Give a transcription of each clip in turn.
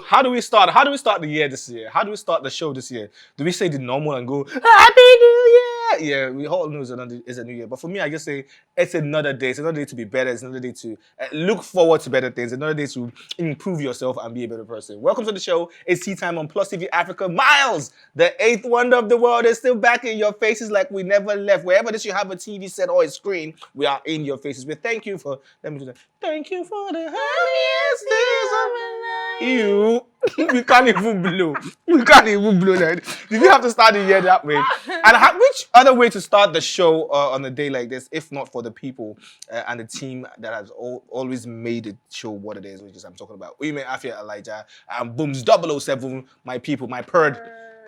how do we start? How do we start the year this year? How do we start the show this year? Do we say the normal and go Happy New Year? Yeah, we all know it's a new year. But for me, I just say it's another day. It's another day to be better. It's another day to look forward to better things. Another day to improve yourself and be a better person. Welcome to the show. It's Tea Time on PlusTvAfrica. Miles, the eighth wonder of the world, is still back in your faces like we never left. Wherever this you have a TV set or a screen, we are in your faces. We thank you for. Let me do that. Thank you for the happiest days of my life. You. We can't even blow. We can't even blow that. Did we have to start the year that way? And which other way to start the show on a day like this, if not for the people and the team that has always made the show what it is, which is I'm talking about. We may Afia Elijah and Booms 007, my people, my purd.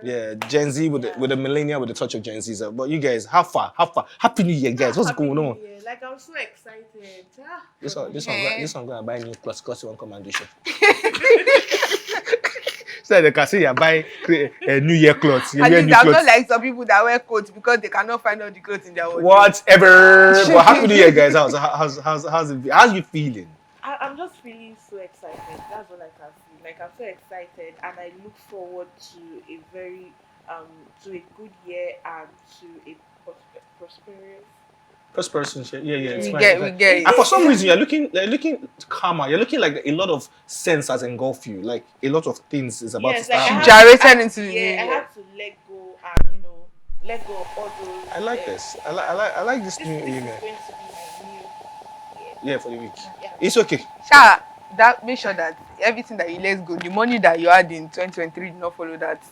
Yeah, Gen Z with the millennial with the touch of Gen Z. But you guys, how far? Happy New Year, guys. What's going on? Like, I'm so excited. This one gonna buy new clothes because you want to come and do show. So they can say you buy a New Year clothes. At least I'm not like some people that wear coats because they cannot find all the clothes in their wardrobe. Whatever. But Happy New Year, guys. How's you feeling? I'm just feeling so excited. That's all I can feel. Like, I'm so excited, and I look forward to a very to a good year and to a prosperous. First person, yeah, it's we fine. get it. And for some reason, you're looking calmer. You're looking like a lot of sense has engulfed you. Like a lot of things is about to start. Like gyrated into the new year. I have to let go and let go of all those. I like this. I like this new year. This is going to be my new year. Yeah, for the week. Yeah. It's okay. Sha, make sure that everything that you let go, the money that you had in 2023 did not follow that.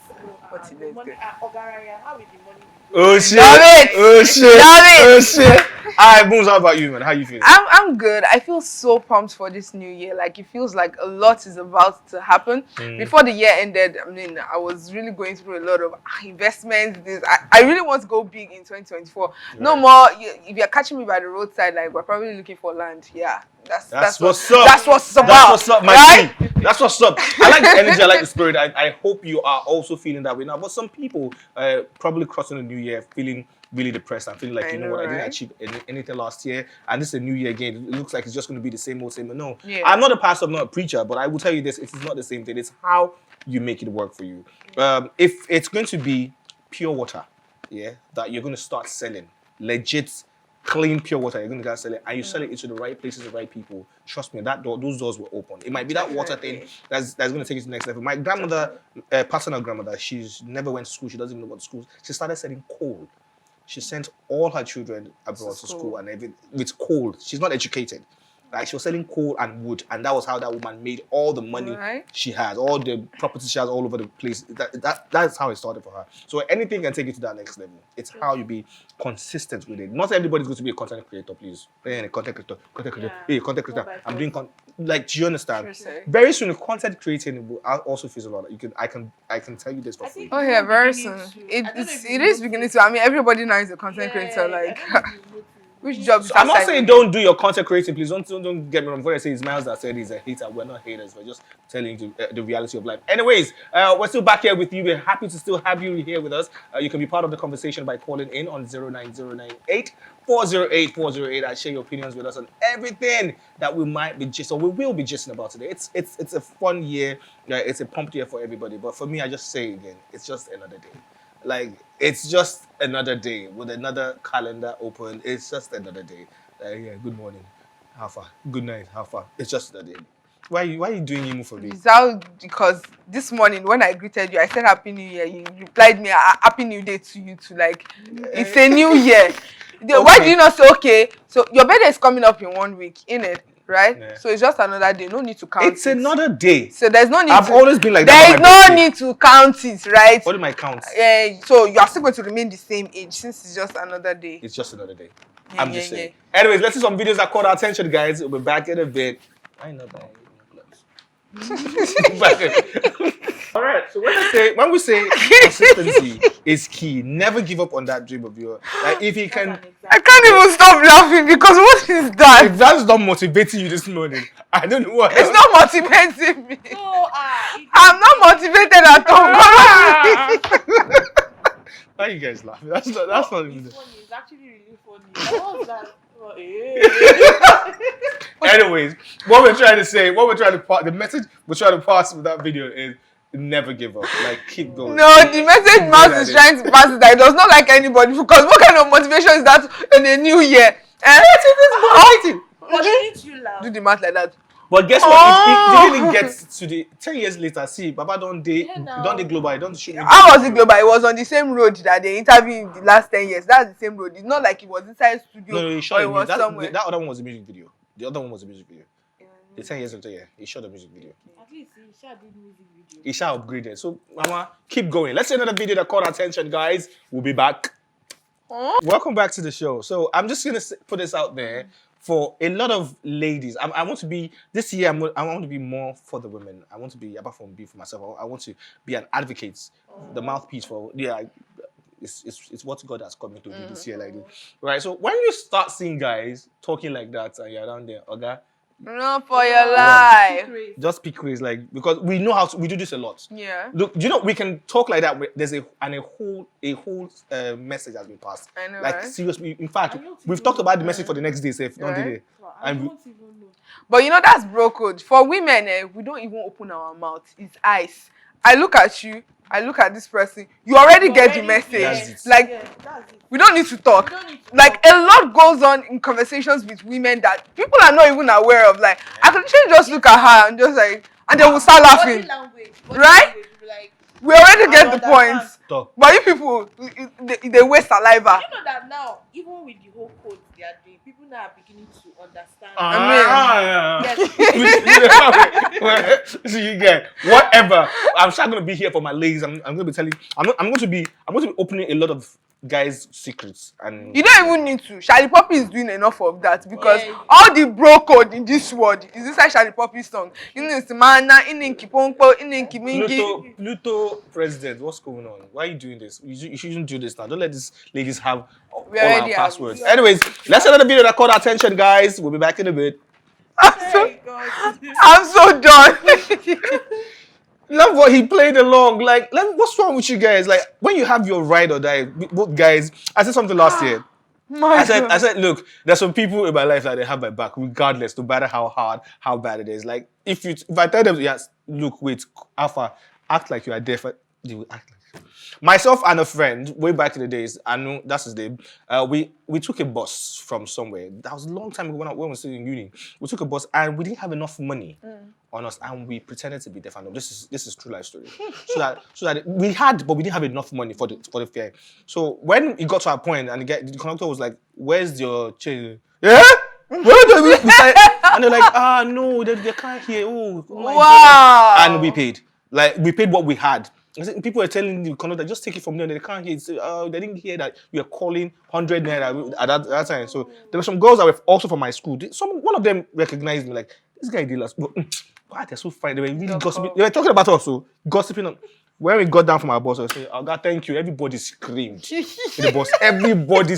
What you let go. Ogaraya, how will the money be? Oh shit! Love it. Oh shit! Love it. Oh shit! Alright, Booms, how about you, man? How you feeling? I'm good. I feel so pumped for this new year. Like, it feels like a lot is about to happen. Before the year ended, I mean, I was really going through a lot of investments. I really want to go big in 2024. Right. No more. If you're catching me by the roadside, like, we're probably looking for land. Yeah. That's what's up. That's what's about. That's what's up, my right? G. That's what's up. I like the energy. I like the spirit. I hope you are also feeling that way now. But some people probably crossing the new year feeling really depressed and feeling like, I didn't achieve anything last year. And this is a new year again. It looks like it's just going to be the same old, same old. No. Yeah. I'm not a pastor, I'm not a preacher, but I will tell you this. It is not the same thing. It's how you make it work for you. If it's going to be pure water, yeah, that you're going to start selling, legit clean pure water, you're going to sell it, and you sell it into the right places, the right people. Trust me, those doors will open. It might be that water thing that's going to take you to the next level. My grandmother, paternal grandmother, she's never went to school. She doesn't even know what school. She started selling coal. She sent all her children abroad to school and everything with coal. She's not educated. Like, she was selling coal and wood, and that was how that woman made all the money she has, all the properties she has all over the place. That's how it started for her. So anything can take you to that next level. It's how you be consistent with it. Not everybody's going to be a content creator, please. A content creator. Hey, content creator. I'm doing like, do you understand? Very soon, content creating will also feel a lot. I can tell you this for free. Oh yeah, very soon. It is beginning to. I mean, everybody now is a content creator. Like. Which job? So I'm not saying don't do your content creating, please. Don't get me wrong. Before I say it's Miles that said he's a hater, we're not haters. We're just telling you the reality of life. Anyways, we're still back here with you. We're happy to still have you here with us. You can be part of the conversation by calling in on 09098 408 408. I share your opinions with us on everything that we might be we will be gisting about today. It's a fun year. It's a pumped year for everybody. But for me, I just say again, it's just another day. Like, it's just another day with another calendar open. It's just another day. Yeah, good morning. How far? Good night. How far? It's just another day. Why are you doing emo for me? It's out because this morning when I greeted you, I said Happy New Year. You replied me Happy New Day to you too. Like, it's a new year. Okay. Why do you not say, okay, so your birthday is coming up in 1 week, innit? Right? Yeah. So it's just another day. No need to count It's another day. So there's no need I've always been like that. There is no need to count it, right? What do I count? So you are still going to remain the same age since it's just another day. It's just another day. I'm just saying. Anyways, let's see some videos that caught our attention, guys. We'll be back in a bit. I know that. All right, so when we say consistency is key, never give up on that dream of yours. Like, if you can, I can't even stop laughing because what is that? If that's not motivating you this morning, I don't know what. It's not motivating me. No, I'm not motivated at all. Why are you guys laughing? That's not even. It's funny. It's actually really funny. What was that? Oh, yeah. Anyways, what we're trying to say, the message we're trying to pass with that video is never give up. Like, keep going. No, the message Mouse is trying to pass is that it does not like anybody, because what kind of motivation is that in a new year? But didn't you laugh? Do the math like that. But guess what? It didn't get to the 10 years later. See, Baba don't global, don't shoot. How was it global? It was on the same road that they interviewed in the last 10 years. That's the same road. It's not like it was inside studio. No, he shot or it was somewhere. That other one was a music video. The other one was a music video. The 10 years later, yeah, he shot a music video. At least Isha did music video. Isha upgraded. So, Mama, keep going. Let's see another video that caught our attention, guys. We'll be back. Welcome back to the show. So, I'm just gonna put this out there. For a lot of ladies, I want to be, this year, I want to be more for the women. I want to be, apart from being for myself, I want to be an advocate, the mouthpiece for, it's what God has called me to do this year, like this. Right, so when you start seeing guys talking like that and you're down there, Oga, run for your life. Just pick ways, like, because we know how to, we do this a lot. Yeah. Look, do you know we can talk like that? There's a whole message has been passed. I know, like, right? seriously, in fact, we've talked about the message for the next day, safe, don't they? I don't even know. But you know, that's bro code. For women, we don't even open our mouth. It's eyes. I look at you, I look at this person, you already get the message. Like, that's it. we don't need to talk. We don't need to Like, a lot goes on in conversations with women that people are not even aware of. Like, I could literally just look at her and just like, and then we'll start laughing. Body Right? language, be like, We already get the understand. point. Talk. But you people, they waste saliva. You know that now, even with the whole code they are doing, people now are beginning to understand. Yes. So you get whatever. I'm just gonna be here for my ladies. I'm gonna be telling. I'm going to be opening a lot of guys' secrets, and You don't even need to. Charlie Poppy is doing enough of that, because Yeah. all the bro code in this world is inside Charlie Poppy's song. Pluto president, what's going on? Why are you doing this? You shouldn't do this now. Don't let these ladies have all We our already have passwords. it. Anyways, let's see another video that caught our attention, guys. We'll be back in a bit. Hey, God. I'm so done. Love what he played along. Like, what's wrong with you guys? Like, when you have your ride or die, both guys. I said something last year. I said, look, there's some people in my life that they have my back, regardless, no matter how hard, how bad it is. Like, if I tell them, yes, look, wait, Alpha, act like you are there, they will act like. Myself and a friend, way back in the days, I know that's his name. We took a bus from somewhere. That was a long time ago when we were still in uni. We took a bus and we didn't have enough money on us, and we pretended to be deaf. And this is true life story. so that we had, but we didn't have enough money for the fare. So when it got to our point, and the conductor was like, "Where's your change?" Yeah. Where do we? And they're like, no, they can't hear. Oh my Wow. God. And we paid. Like, we paid what we had. People were telling the conductor, just take it from them. They can't hear it. They didn't hear that we were calling 100 naira at that time. So there were some girls that were also from my school. One of them recognized me, like, this guy did last. Wow, they're so fine. They were really gossiping. They were talking about us, so gossiping. When we got down from our bus, I was saying, "Oh God, thank you." Everybody screamed in the bus.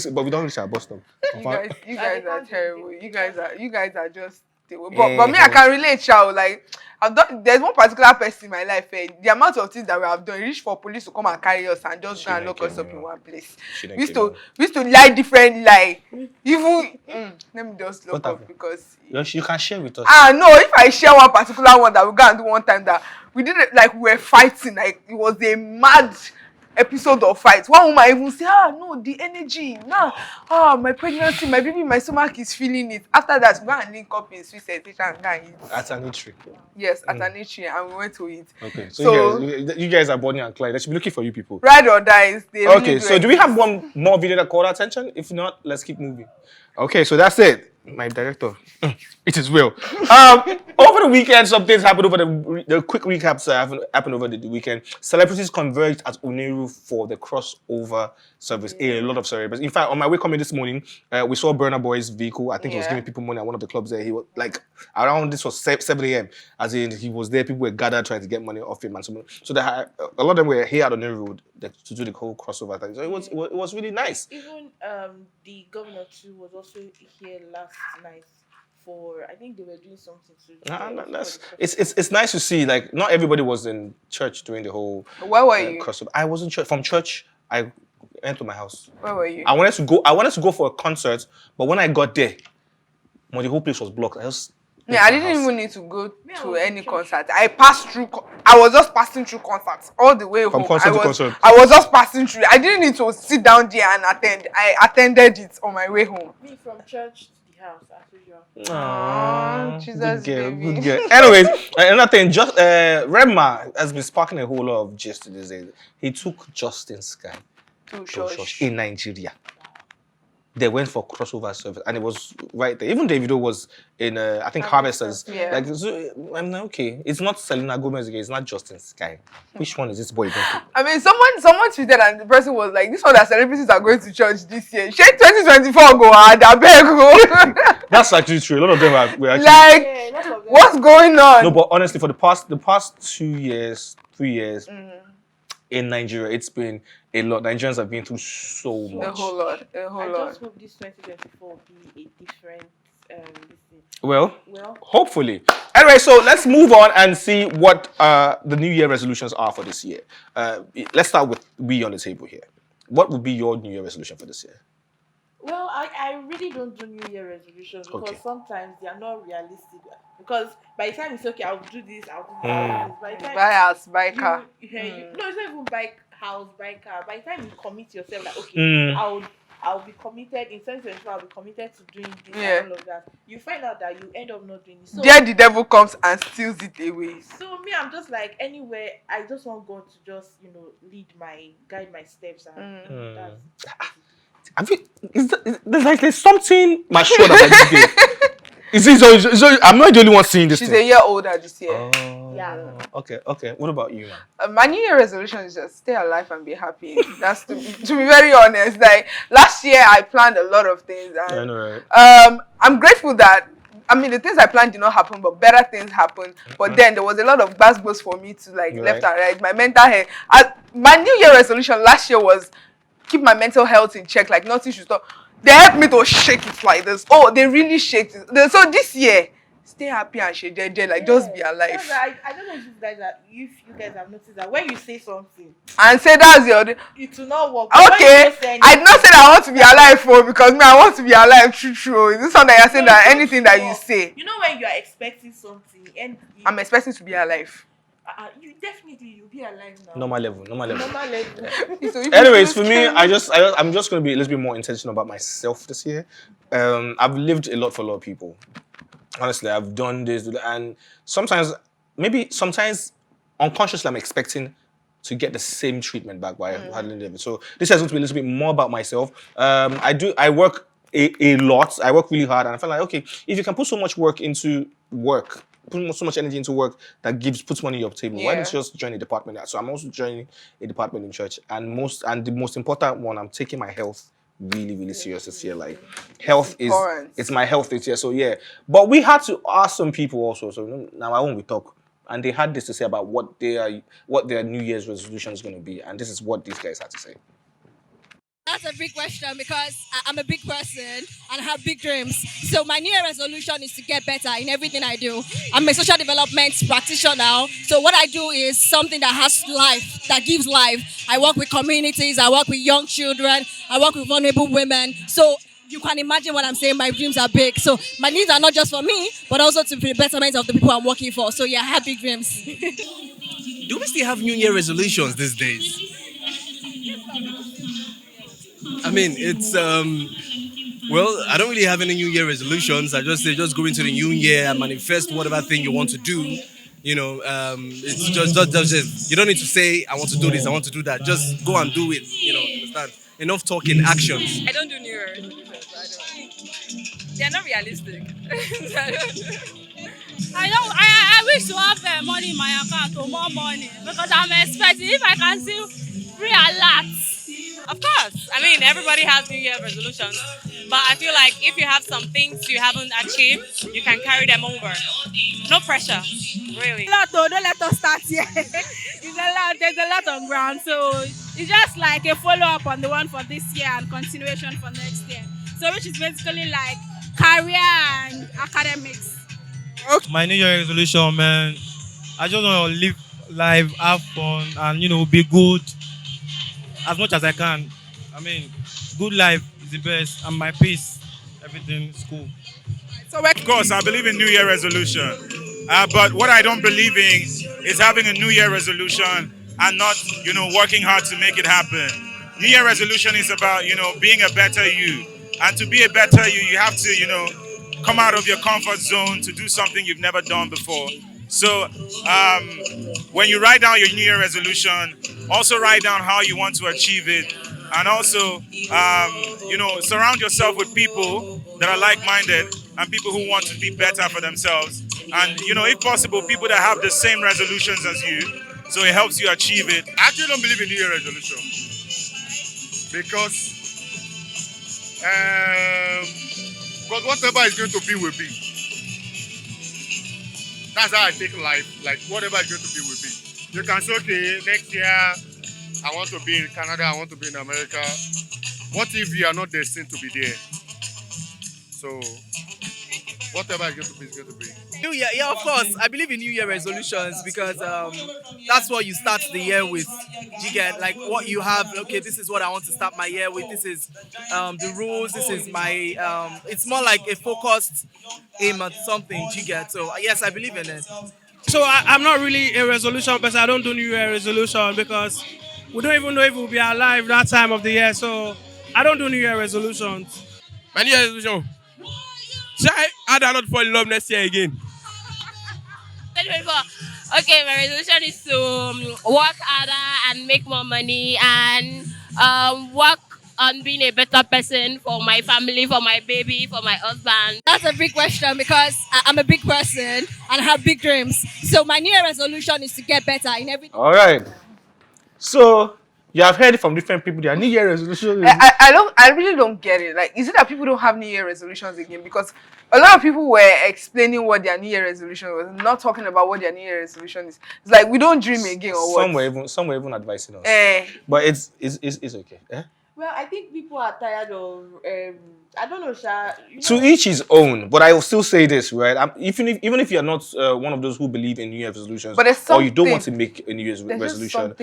But we don't reach our bus stop. You guys are terrible. You guys are just. But me, I can relate, child. Like, there's one particular person in my life. The amount of things that we have done, reach for police to come and carry us and just go and lock us up in one place. We used to lie different lie. Even let me just look up, because you can share with us. No, if I share one particular one that we go and do one time, that we did it, like, we were fighting, like it was a mad episode of fight. One woman even say, no, the energy, my pregnancy, my baby, my stomach is feeling it. After that, we go and link up in suicide station and go and eat. At an eatery. Yes, at an eatery, and we went to eat. Okay, so you guys are Bonnie and Clyde. I should be looking for you people. Ride or dies. Okay, so do we have one more video that caught our attention? If not, let's keep moving. Okay, so that's it. My director, it is real. Over the weekend, some things happened over the quick recaps happened over the weekend. Celebrities converged at Oniru for the crossover service. A lot of celebrities. In fact, on my way coming this morning, we saw Burna Boy's vehicle. I think he was giving people money at one of the clubs there. He was like, around this was 7 a.m. As in, he was there. People were gathered trying to get money off him, and so a lot of them were here at Oniru Road to do the whole crossover thing. So it was really nice. Even the governor too was also here last night. I think they were doing something too. It's nice to see. Like, not everybody was in church during the whole Where were you? crossover. I was in church. From church, I I went to my house. Where were you? I wanted to go for a concert, but when I got there, the whole place was blocked. I didn't even need to go to any concert. I passed through. I was just passing through concerts all the way From home. concert to concert. I was just passing through. I didn't need to sit down there and attend. I attended it on my way home. Me from church to the house as usual. Aww, Jesus, good girl. Anyways, another thing. Just Redma has been sparking a whole lot of gist these days. He took Justin Sky to church in Nigeria. They went for crossover service, and it was right there. Even Davido was in, I think, Harvesters. Yeah. Like, so, I'm like, okay, it's not Selena Gomez again. It's not Justin Sky. Which one is this boy going to? I mean, someone tweeted, and the person was like, "This one that celebrities are going to church this year. Shake 2024 go hard. I beg go." That's actually true. A lot of them were actually like, what's going on? No, but honestly, for the past 2 years, 3 years. In Nigeria, it's been a lot. Nigerians have been through so much. A whole lot. I just hope this 2024 will be a different Well, hopefully. Anyway, so let's move on and see what the New Year resolutions are for this year. Let's start with we on the table here. What would be your New Year resolution for this year? Well, I really don't do New Year resolutions because sometimes they are not realistic. Because by the time it's okay, I'll do this, I'll do that. By the time buy house, buy car. No, it's not even buy house, buy car. By the time you commit yourself, like, okay, I'll be committed in 2024. I'll be committed to doing this and all of that. You find out that you end up not doing it. So there the devil comes and steals it away. So me, I'm just like, anywhere, I just want God to just, guide my steps and there's something mature that I did. So I'm not the only one seeing this. She's a year older this year. Oh, yeah. Okay. What about you, man? My New Year resolution is just stay alive and be happy. That's to be very honest. Like last year, I planned a lot of things. And, I know, right? I'm grateful that. I mean, the things I planned did not happen, but better things happened. But then there was a lot of basketballs for me to left and right. My mental health. My New Year resolution last year was keep my mental health in check. Like nothing should stop. They helped me to shake it like this. Oh, they really shake it. So this year, stay happy and shake like just be alive. I don't know if you guys have noticed that when you say something and say that's it will not work. Okay, I did not say that I want to be alive because me I want to be alive true. Is this something that you're saying that anything that you say? You know when you are expecting something and I'm expecting to be alive. You'll be alive now. Normal level. So anyways, for me, I'm just gonna be a little bit more intentional about myself this year. I've lived a lot for a lot of people. Honestly, I've done this, and sometimes unconsciously, I'm expecting to get the same treatment back by handling it. So this has to be a little bit more about myself. I work a lot. I work really hard, and I feel like, okay, if you can put so much work into work, put so much energy into work that puts money on your table, why don't you just join a department? So I'm also joining a department in church, and the most important one, I'm taking my health really, really serious this year. Like health it's my health this year. So yeah, but we had to ask some people also. So now I won't talk, and they had this to say about what their New Year's resolution is going to be, and this is what these guys had to say. That's a big question because I'm a big person and I have big dreams. So my New Year resolution is to get better in everything I do. I'm a social development practitioner now. So what I do is something that has life, that gives life. I work with communities, I work with young children, I work with vulnerable women. So you can imagine what I'm saying, my dreams are big. So my needs are not just for me, but also to the betterment of the people I'm working for. So yeah, I have big dreams. Do we still have New Year resolutions these days? I mean, it's well, I don't really have any New Year resolutions. I just say just go into the new year and manifest whatever thing you want to do. It's just you don't need to say I want to do this, I want to do that. Just go and do it. Understand? Enough talking, actions. I don't do New Year resolutions. They're not realistic. I wish to have money in my account or more money because I'm expecting if I can see free alerts. Of course. I mean, everybody has New Year resolutions. But I feel like if you have some things you haven't achieved, you can carry them over. No pressure, really. Don't let us start here. There's a lot on ground. So it's just like a follow-up on the one for this year and continuation for next year. So which is basically like career and academics. My New Year resolution, man, I just want to live life, have fun, and be good as much as I can. I mean, good life is the best, and my peace, everything is cool. So where Of course, I believe in New Year resolution. But what I don't believe in is having a New Year resolution and not, working hard to make it happen. New Year resolution is about, being a better you. And to be a better you, you have to, come out of your comfort zone to do something you've never done before. So when you write down your New Year resolution, also write down how you want to achieve it. And also, surround yourself with people that are like-minded and people who want to be better for themselves. And, if possible, people that have the same resolutions as you. So it helps you achieve it. I actually don't believe in New Year resolution because whatever is going to be will be. That's how I take life. Like whatever is going to be will be. You can say, okay, next year I want to be in Canada, I want to be in America. What if you are not destined to be there? So whatever is going to be is going to be. New Year, yeah, of course. I believe in New Year resolutions because that's what you start the year with. You get like what you have. Okay, this is what I want to start my year with. This is the rules. This is my. It's more like a focused aim at something. You get so yes, I believe in it. So I'm not really a resolution person. I don't do New Year resolution because we don't even know if we'll be alive that time of the year. So I don't do New Year resolutions. My New Year resolution. Should I not fall in love next year again? 2024. Okay, my resolution is to work harder and make more money and work on being a better person for my family, for my baby, for my husband. That's a big question because I'm a big person and I have big dreams. So my New Year resolution is to get better in everything. All right. So you have heard it from different people. Their New Year resolution. I really don't get it. Like, is it that people don't have New Year resolutions again? Because a lot of people were explaining what their New Year resolution was, not talking about what their New Year resolution is. It's like we don't dream again or what? Some were even advising us. But it's okay. Eh? Well, I think people are tired of I don't know, Sha. To each his own, but I will still say this, right? Even if you're not one of those who believe in New Year's resolutions, or you don't want to make a New Year's resolution,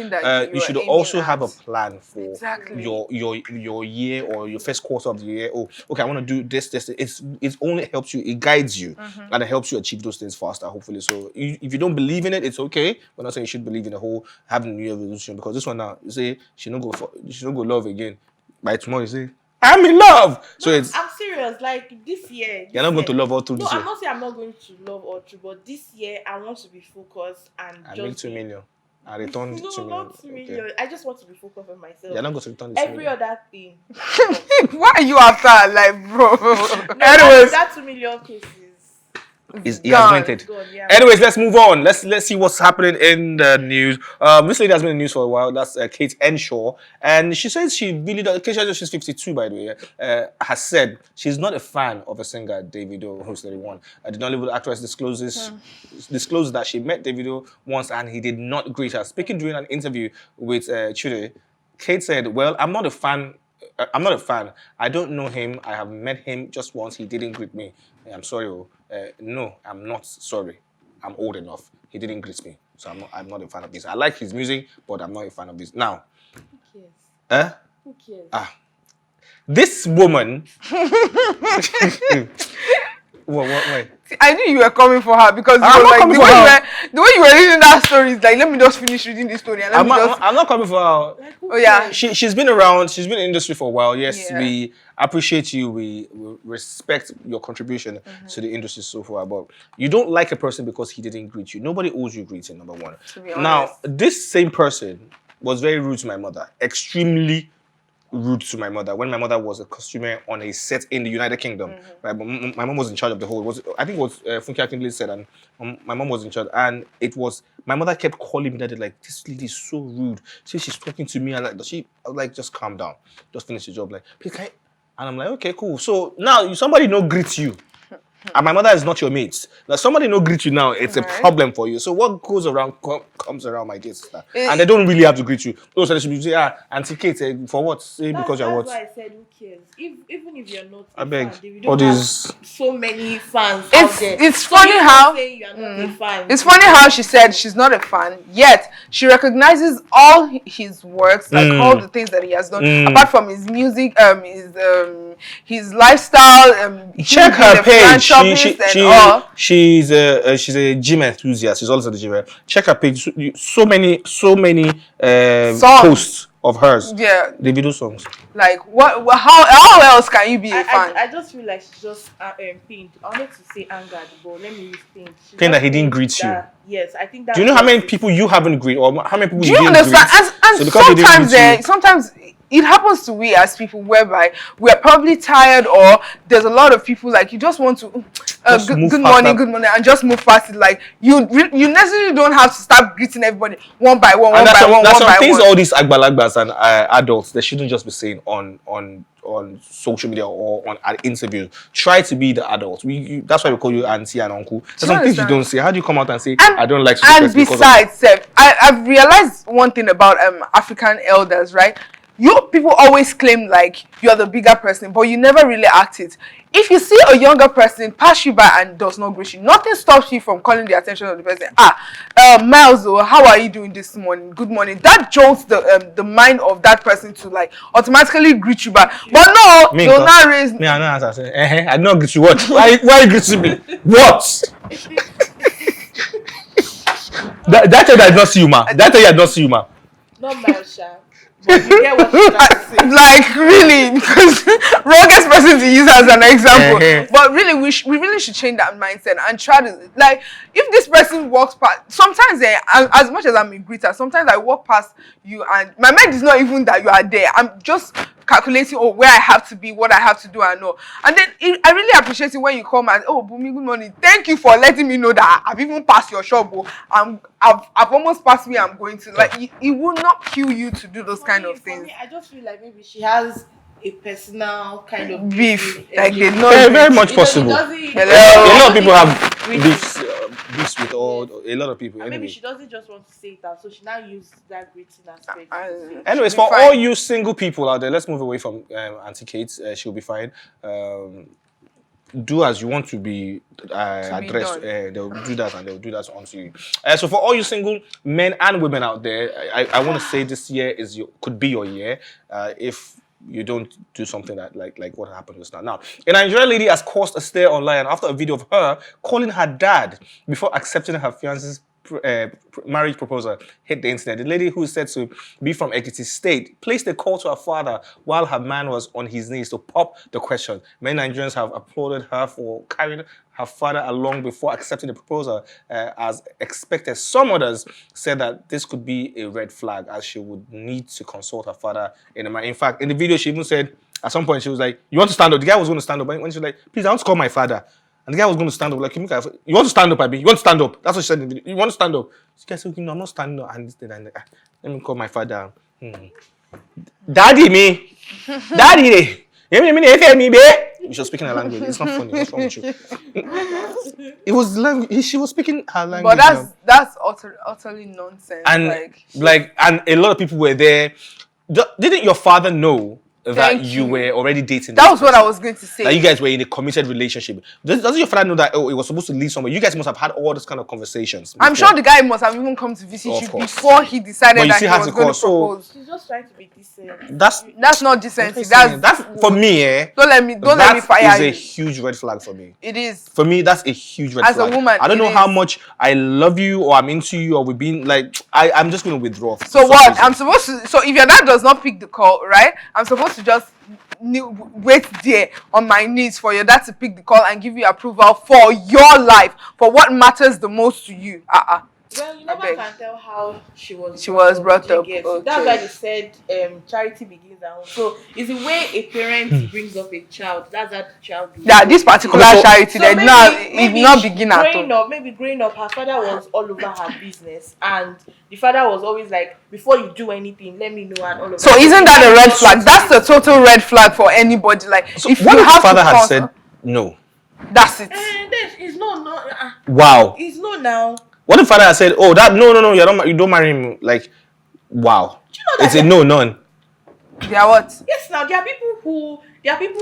you should also have a plan for your year or your first quarter of the year. Oh, okay, I want to do this. It only helps you, it guides you, and it helps you achieve those things faster, hopefully. So if you don't believe in it, it's okay. We're not saying you should believe in the whole having a New Year's resolution, because this one now, you say she don't go love again. By tomorrow, you say, I'm in love. So I'm serious. Like this year, you're not going to love all through this year. I'm not saying I'm not going to love all through, but this year I want to be focused and I make 2 million. I returned 2 million. No, not 2 million. Okay. I just want to be focused on myself. You're not going to return this every other thing. Why are you after like, bro? No, anyways, that 2 million cases. He has rented. Yeah. Anyways, let's move on. Let's see what's happening in the news. This lady has been in the news for a while. That's Kate Henshaw, and she says she really does. Kate Henshaw, she's 52 by the way. Has said she's not a fan of a singer Davido, who's 31. The Nollywood actress disclosed that she met Davido once and he did not greet her. Speaking during an interview with Chude, Kate said, "Well, I'm not a fan. I don't know him. I have met him just once. He didn't greet me. I'm sorry. No, I'm not sorry. I'm old enough. He didn't greet me. So I'm not a fan of this. I like his music, but I'm not a fan of this." Now, who cares? Who cares? This woman. What? I knew you were coming for her because you were like, the way you were reading that story is like, let me just finish reading this story. And I'm not coming for her. Like, oh yeah, she's been around. She's been in the industry for a while. Yes, yeah. We appreciate you. We respect your contribution to the industry so far. But you don't like a person because he didn't greet you. Nobody owes you greeting. Number one. To be honest. Now, this same person was very rude to my mother. Extremely rude to my mother when my mother was a costumer on a set in the United Kingdom. Right, but my mom was in charge of the whole. I think it was Funke Akindele said, and my mom was in charge. And it was my mother kept calling me that like, this lady is so rude. See, she's talking to me and like I was like, just calm down, just finish the job. Like, and I'm like, okay, cool. So now somebody no greet you. and my mother is not your mate. Now somebody no greet you now, it's a problem for you. So what goes around comes around, my dear sister. And they don't really have to greet you. So they should be say, Auntie Kate, for what? Say because you're what? That's why I said, who cares? Even if you're not I beg. all these so many fans out there. It's funny how it's funny how she said she's not a fan, yet she recognizes all his works, like all the things that he has done, apart from his music, his lifestyle. Check her page. She's a gym enthusiast. She's also the gym. Check her page. So many posts of hers. Yeah, the video songs. Like what? How else can you be a fan? I just feel like she's just pinned. I wanted to say angered, but let me use pinned. Pinned that he didn't greet you. Yes, I think that. Do you know how many people you haven't greeted, or how many people do you you didn't understand? greet? And sometimes it happens to we as people whereby we're probably tired, or there's a lot of people like you just want to good morning, and just move past it. Like you necessarily don't have to start greeting everybody one by one. That's some things all these agbalagbas and adults they shouldn't just be saying on social media or on interviews. Try to be the adult. That's why we call you auntie and uncle. There's some things you don't say. How do you come out and say I don't like? And besides, I've realized one thing about African elders, right? You people always claim like you're the bigger person, but you never really act it. If you see a younger person pass you by and does not greet you, nothing stops you from calling the attention of the person. Miles, how are you doing this morning? Good morning. That jolts the mind of that person to like automatically greet you back. But no, they'll not raise me. I know as I say, I don't greet you. What? Why you greeting me? What? that time I did not see you, ma. That time I did not see you, ma. Not Miles, but you get what she's trying to say. Like really, because wrongest person to use as an example. But really, we really should change that mindset and try to like if this person walks past. Sometimes, as much as I'm a greeter, sometimes I walk past you and my mind is not even that you are there. I'm just calculating where I have to be, what I have to do, and all. And then I really appreciate it when you come and Bumi, good morning. Thank you for letting me know that I've even passed your shop. I've almost passed me. I'm going to like it will not kill you to do those kind of things. I just feel like maybe she has a personal kind of beef. Like they know very much possible. A lot of people have beefs with a lot of people. Maybe she doesn't just want to say it out, so she now uses that greeting aspect. Anyways, for all you single people out there, let's move away from Auntie Kate. She'll be fine. Do as you want to be addressed. They'll do that and they'll do that onto you. So for all you single men and women out there, I want to say this year could be your year if you don't do something that like what happened just now. Now, a Nigerian lady has caused a stir online after a video of her calling her dad before accepting her fiance's marriage proposal hit the internet. The lady, who is said to be from Ekiti State, placed a call to her father while her man was on his knees to pop the question. Many Nigerians have applauded her for carrying her father along before accepting the proposal as expected. Some others said that this could be a red flag, as she would need to consult her father in the matter. In fact, in the video, she even said at some point she was like, "You want to stand up?" The guy was going to stand up, but when she was like, "Please, I want to call my father." And the guy was going to stand up, like, you want to stand up, Abi? You want to stand up? That's what she said in the video. You want to stand up? This guy said, no, I'm not standing up. And let me call my father. Daddy, me. Daddy. She was speaking her language. It's not funny. What's wrong with you? It was language. She was speaking her language. But that's utterly nonsense. And and a lot of people were there. Didn't your father know that you were already dating? That was what I was going to say. That you guys were in a committed relationship. Doesn't your father know that it was supposed to lead somewhere? You guys must have had all this kind of conversations before. I'm sure the guy must have even come to visit you before he decided that he was going to propose. She's just trying to be decent. That's not decency. That's for me. Don't let me fire you. That is a huge red flag for me. It is. For me, that's a huge red flag. As a woman, I don't know how much I love you or I'm into you or we've been like. I'm just going to withdraw. So what? I'm supposed to. So if your dad does not pick the call, right? I'm supposed to just wait there on my knees for your dad to pick the call and give you approval for your life, for what matters the most to you. Well, you never can tell how she was brought up. Okay. That's why they said charity begins at home. So it's the way a parent brings up a child. That's how the child begins. Yeah, this particular charity did not begin at home. Maybe growing up, her father was all over her business, and the father was always like, "Before you do anything, let me know." And all of so isn't that a red flag? That's the total red flag for anybody. Like, so if what your father had said no. That's it. It's no. Wow. It's no now. What if father had said, "Oh, that no, you don't marry him." Like, wow. Do you know that It's a no, none. They are what? Yes, now there are people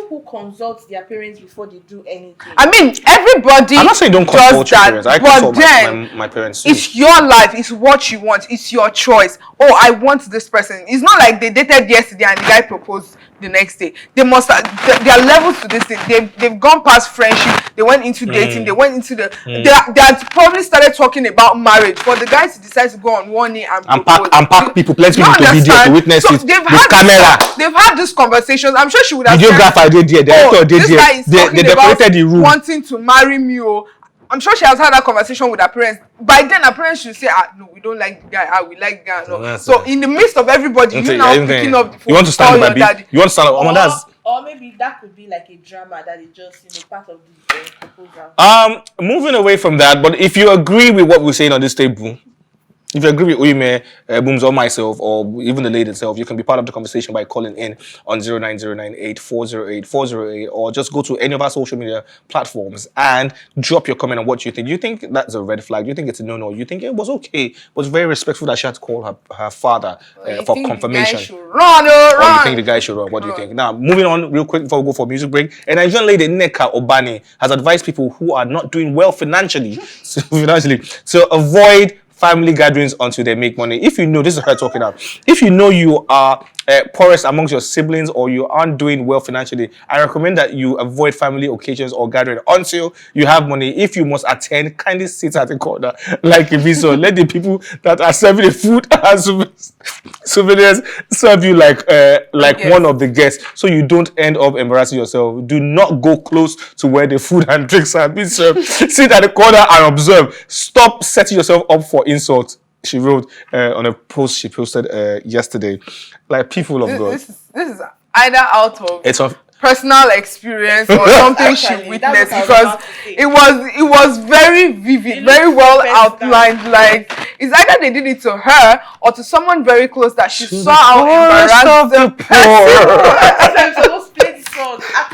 who consult their parents before they do anything. I mean, everybody. I'm not saying don't consult your parents. I but consult then my parents too. it's your life. It's what you want. It's your choice. Oh, I want this person. It's not like they dated yesterday and the guy proposed the next day. They must. There are levels to this thing. They've gone past friendship. They went into dating. They went into the. They had probably started talking about marriage. For the guys to decide to go on one knee and pack people, plenty people to video to witness so it with camera. They've had these conversations. I'm sure she would have. Videographer did there. Director did there. They decorated the room. Wanting to marry me, oh. I'm sure she has had that conversation with her parents. By then, her parents should say, no, we don't like the guy. We like the guy. No. So in the midst of everybody, you now picking up the phone. You want to stand up, baby? You want to stand up? Or maybe that could be like a drama that is just part of the proposal. Moving away from that, but if you agree with what we're saying on this table, if you agree with Uime, Booms, or myself, or even the lady itself, you can be part of the conversation by calling in on 09098408408, or just go to any of our social media platforms and drop your comment on what you think. Do you think that's a red flag? Do you think it's a no-no? You think it was okay, but very respectful that she had to call her father for confirmation? Run. Or you think the guy should run? What do you think? Now, moving on real quick before we go for a music break, a Nigerian lady, Nneka Obani, has advised people who are not doing well financially to avoid family gatherings until they make money. If you know, this is her talking now. If you know you are poorest amongst your siblings or you aren't doing well financially, I recommend that you avoid family occasions or gathering until you have money. If you must attend, kindly sit at the corner like a visa. Let the people that are serving the food and souvenirs serve you like one of the guests, so you don't end up embarrassing yourself. Do not go close to where the food and drinks are being served. Sit at the corner and observe. Stop setting yourself up for insult, she wrote on a post she posted yesterday. Like, people of God. This is either out of personal experience or something she witnessed, because it was very vivid, very well outlined. Like, it's either they did it to her or to someone very close that she saw how embarrassed the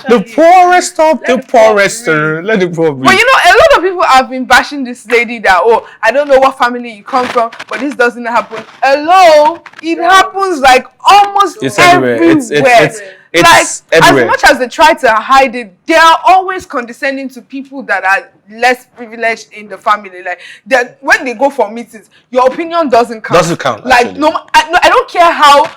The poorest of the poorest. Let it poor be. But you know, a lot of people have been bashing this lady that, I don't know what family you come from, but this doesn't happen. Hello, it happens like almost everywhere. It's everywhere. As much as they try to hide it, they are always condescending to people that are less privileged in the family. Like, when they go for meetings, your opinion doesn't count. Doesn't count. Like, actually. I don't care how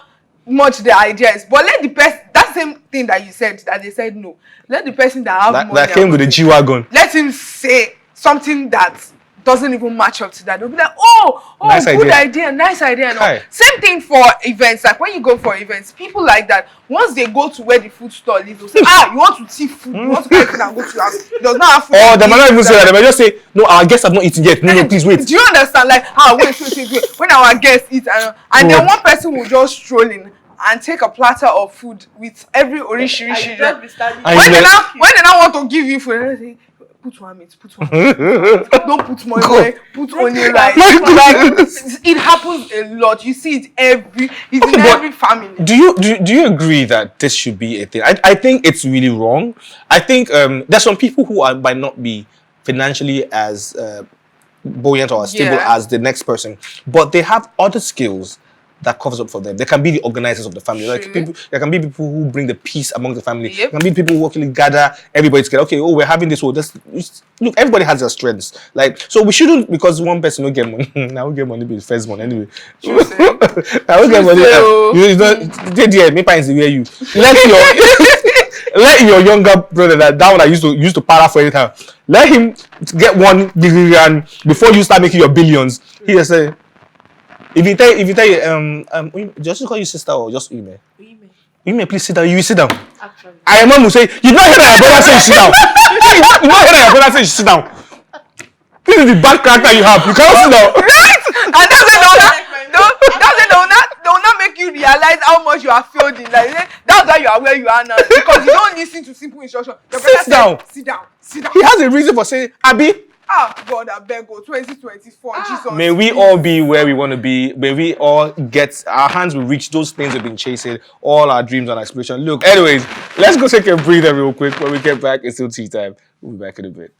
much the idea is, but let the person, that same thing that you said, that they said no, let the person that have money that came with a G-Wagon, let him say something that doesn't even match up to that. They'll be like, nice good idea, nice idea. And all. Same thing for events. Like, when you go for events, people like that, once they go to where the food stall is, they'll say, you want to see food, you want to get food and go to your house. It does not have food. Or they might not even say that. They might just say, no, our guests have not eaten yet. No, please wait. Do you understand? Like, wait. When our guests eat, and then one person will just stroll in and take a platter of food with every orishirishi. When they now want to give you food, they say, put one meat. Don't put more oil, put onion rice. It happens a lot. You see it in every family. Do you agree that this should be a thing? I think it's really wrong. I think there's some people who might not be financially as buoyant or as stable as the next person, but they have other skills that covers up for them. They can be the organizers of the family. Like, there can be people who bring the peace among the family. There can be people who actually gather everybody together. Okay, we're having this. Look, everybody has their strengths. Like, so we shouldn't, because one person will get money. Now we get money be the first one anyway. Now we get money. You know, maybe it's the way you let your younger brother, that one that used to para for anytime, let him get one degree, and before you start making your billions, he just say. If you tell you, just call you sister or just Uime. Uime, please sit down. You sit down. Actually, I mom will say, you not hear that your brother say you sit down. You not hear that your brother say you sit down. This is the bad character you have. You cannot sit down. Right? And that's they will not make you realize how much you are failed in. Like, that's why you are where you are now, because you don't listen to simple instructions. Sit down. Sit down. He has a reason for saying, Abi, God, I beg you, 2024, Jesus. May we all be where we want to be. May we all get our hands will reach those things we've been chasing, all our dreams and aspirations. Look, anyways, let's go take a breather real quick. When we get back, it's still tea time. We'll be back in a bit.